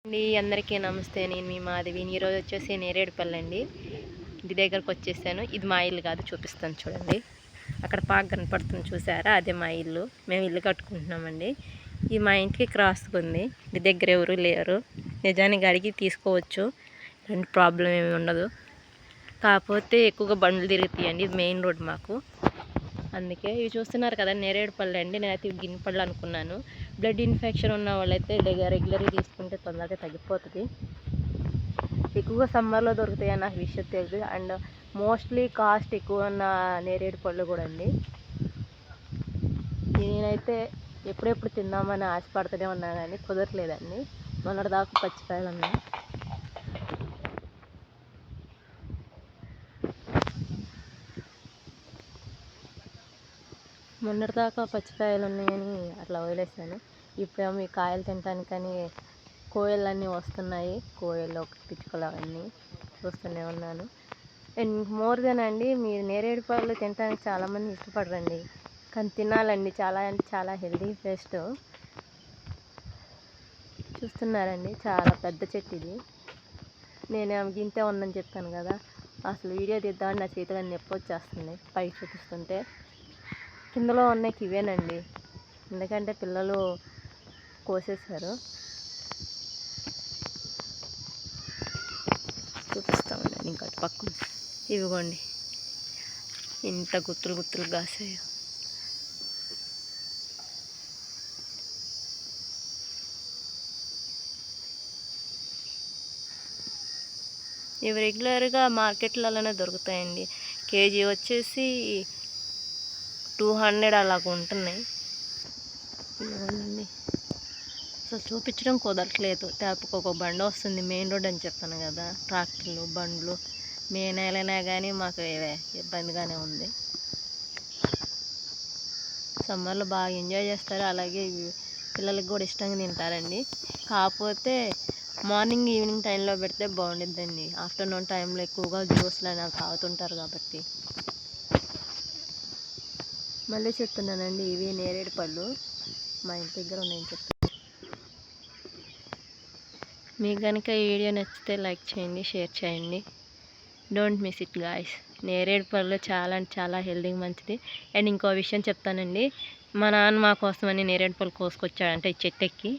అందరికీ నమస్తే. నేను మీ మాధవి. ఈరోజు వచ్చేసి నేరేడుపల్లి అండి. ఇంటి దగ్గరకు వచ్చేసాను. ఇది మా ఇల్లు కాదు, చూపిస్తాను చూడండి. అక్కడ పాక కనపడుతుంది చూసారా, అదే మా ఇల్లు. మేము ఇల్లు కట్టుకుంటున్నామండి. ఇది మా ఇంటికి క్రాస్గా ఉంది. ఇంటి దగ్గర ఎవరు లేరు. నిజానికి అడిగి తీసుకోవచ్చు, రెండు ప్రాబ్లం ఏమి ఉండదు. కాకపోతే ఎక్కువగా బండ్లు తిరుగుతాయండి. ఇది మెయిన్ రోడ్ మాకు. అందుకే ఇవి చూస్తున్నారు కదా, నేరేడుపళ్ళు అండి. నేనైతే గిన్నెపళ్ళు అనుకున్నాను. బ్లడ్ ఇన్ఫెక్షన్ ఉన్న వాళ్ళైతే రెగ్యులర్గా తీసుకుంటే తొందరగా తగ్గిపోతుంది. ఎక్కువగా సమ్మర్లో దొరుకుతాయి నాకు విషయం తెలియదు. అండ్ మోస్ట్లీ కాస్ట్ ఎక్కువ ఉన్న నేరేడుపళ్ళు కూడా అండి. నేనైతే ఎప్పుడెప్పుడు తిందామని ఆశపడుతూనే ఉన్నా కానీ కుదరలేదండి. మొన్నటిదాకా పచ్చికాయలు ఉన్నాయి. మొన్నటిదాకా పచ్చికాయలు ఉన్నాయని అట్లా వదిలేసాను. ఇప్పుడేమో ఈ కాయలు తినటానికని కోయలన్నీ వస్తున్నాయి. కోయలు పిచ్చుకలు అవన్నీ చూస్తూనే ఉన్నాను. అండ్ మోర్ దెన్ అండి, మీరు నేరేడుపళ్ళు తినడానికి చాలామంది ఇష్టపడరండి, కానీ తినాలండి. చాలా అంటే చాలా హెల్దీ టేస్ట్. చూస్తున్నారండి, చాలా పెద్ద చెట్టు ఇది. నేను గింతే ఉందని చెప్పాను కదా, అసలు వీడియో తీద్దామని నా చేతిలో నొప్పి వచ్చేస్తుంది పైకి చూపిస్తుంటే. కిందలో ఉన్నాయి ఇవేనండి, ఎందుకంటే పిల్లలు కోసేసారు. చూపిస్తామండి ఇంకా పక్కన. ఇవిగోండి ఇంత గుత్తులు గుత్తులు కాసాయో. ఇవి రెగ్యులర్గా మార్కెట్లలోనే దొరుకుతాయండి. కేజీ వచ్చేసి 200 అలాగ ఉంటున్నాయి. ఇవ్వండి, అసలు చూపించడం కుదరట్లేదు. తేపకు ఒక బండి వస్తుంది, మెయిన్ రోడ్ అని చెప్పాను కదా. ట్రాక్టర్లు బండ్లు మే నెలైనా కానీ మాకు ఇబ్బందిగానే ఉంది. సమ్మర్లో బాగా ఎంజాయ్ చేస్తారు, అలాగే పిల్లలకి కూడా ఇష్టంగా తింటారండి. కాకపోతే మార్నింగ్ ఈవినింగ్ టైంలో పెడితే బాగుండిద్దండి. ఆఫ్టర్నూన్ టైంలో ఎక్కువగా జ్యూస్లు అనేవి తాగుతుంటారు కాబట్టి. మళ్ళీ చెప్తున్నానండి, ఇవి నేరేడుపళ్ళు మా ఇంటి దగ్గర ఉన్నాయని చెప్పి. మీకు కనుక ఈ వీడియో నచ్చితే లైక్ చేయండి, షేర్ చేయండి. Don't miss it guys. నేరేడుపళ్ళు చాలా అంటే చాలా హెల్తీగా మంచిది. అండ్ ఇంకో విషయం చెప్తానండి, మా నాన్న మా కోసమని నేరేడుపళ్ళు కోసుకొచ్చాడంటే ఈ చెట్టెక్కి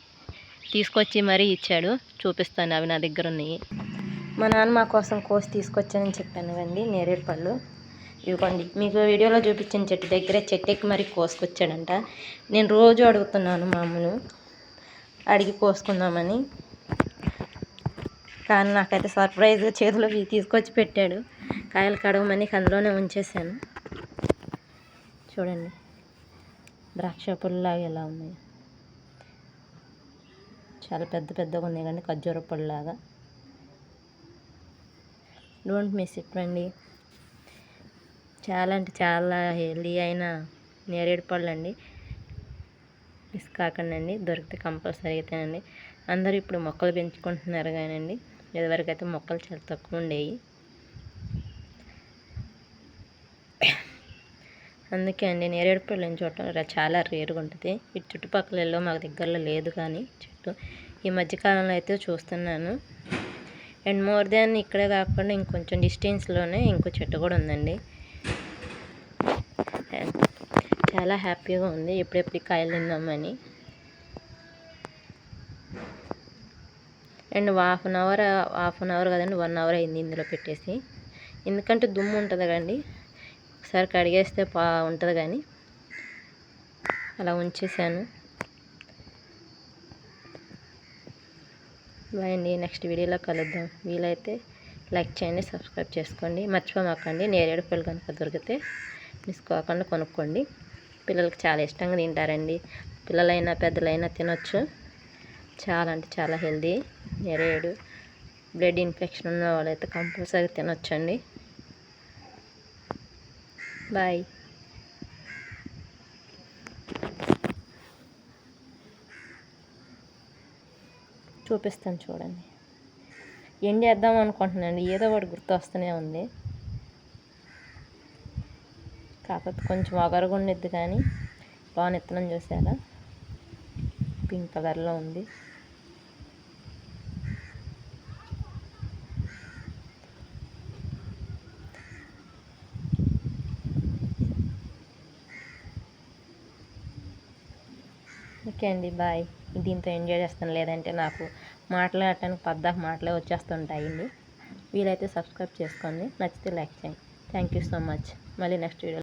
తీసుకొచ్చి మరీ ఇచ్చాడు. చూపిస్తాను, అవి నా దగ్గర ఉన్నాయి. మా నాన్న మా కోసం కోసి తీసుకొచ్చానని చెప్పాను కదండి నేరేడుపళ్ళు. ఇవ్వండి, మీకు వీడియోలో చూపించిన చెట్టు దగ్గరే చెట్టెక్కి మరీ కోసుకొచ్చాడంట. నేను రోజు అడుగుతున్నాను మా అమ్మను, అడిగి కోసుకుందామని. కానీ నాకైతే సర్ప్రైజ్గా చేతిలో తీసుకొచ్చి పెట్టాడు. కాయలు కడగమని అందులోనే ఉంచేసాను. చూడండి, ద్రాక్ష పళ్ళలాగా ఎలా ఉన్నాయి, చాలా పెద్ద పెద్దగా ఉన్నాయి కానీ ఖర్జూర పళ్ళలాగా. డోంట్ మిస్ ఇట్ అండి. చాలా అంటే చాలా హెల్దీ అయిన నేరేడుపళ్ళు అండి. మిస్ కాకండి అండి, దొరికితే కంపల్సరీగా తినండి. అందరూ ఇప్పుడు మొక్కలు పెంచుకుంటున్నారు కానండి, ఇదివరకైతే మొక్కలు చాలా తక్కువ ఉండేవి. అందుకే అండి నేరేడుపళ్ళు చోట చాలా రేరుగా ఉంటుంది. ఇటు చుట్టుపక్కలలో మాకు దగ్గరలో లేదు కానీ చెట్టు. ఈ మధ్యకాలంలో అయితే చూస్తున్నాను. అండ్ మోర్ దాన్ ఇక్కడే కాకుండా ఇంకొంచెం డిస్టెన్స్లోనే ఇంకో చెట్టు కూడా ఉందండి. చాలా హ్యాపీగా ఉంది, ఎప్పుడెప్పుడు కాయలు తిందామని. అండ్ హాఫ్ అన్ అవర్ కదండి, 1 అవర్ అయింది ఇందులో పెట్టేసి. ఎందుకంటే దుమ్ము ఉంటుంది కదండి, ఒకసారి కడిగేస్తే ఉంటుంది కానీ అలా ఉంచేసాను. బాయ్ అండి, నెక్స్ట్ వీడియోలో కలుద్దాం. వీలైతే లైక్ చేయండి, సబ్స్క్రైబ్ చేసుకోండి. మర్చిపోమాకండి, నేరేడుపళ్ళు కనుక దొరికితే మిస్ కాకుండా కొనుక్కోండి. పిల్లలకి చాలా ఇష్టంగా తింటారండి. పిల్లలైనా పెద్దలైనా తినొచ్చు. చాలా అంటే చాలా హెల్దీ నేరేడు. బ్లడ్ ఇన్ఫెక్షన్ ఉన్న వాళ్ళైతే కంపల్సరీ తినొచ్చండి. బాయ్. చూపిస్తాను చూడండి. ఏం చేద్దాం అనుకుంటున్నానండి, ఏదో ఒకటి గుర్తు వస్తూనే ఉంది. కాకపోతే కొంచెం ఒగరుగా ఉండిద్ది కానీ లోన విత్తనం చూసారా, పింక్ కలర్లో ఉంది. ఓకే అండి, బాయ్. దీంతో ఎంజాయ్ చేస్తాను, లేదంటే నాకు మాట్లాడటానికి పద్దాక మాటలే వచ్చేస్తుంటాయండి. వీలైతే సబ్స్క్రైబ్ చేసుకోండి, నచ్చితే లైక్ చేయండి. Thank you so much. మళ్ళీ నెక్స్ట్ వీడియో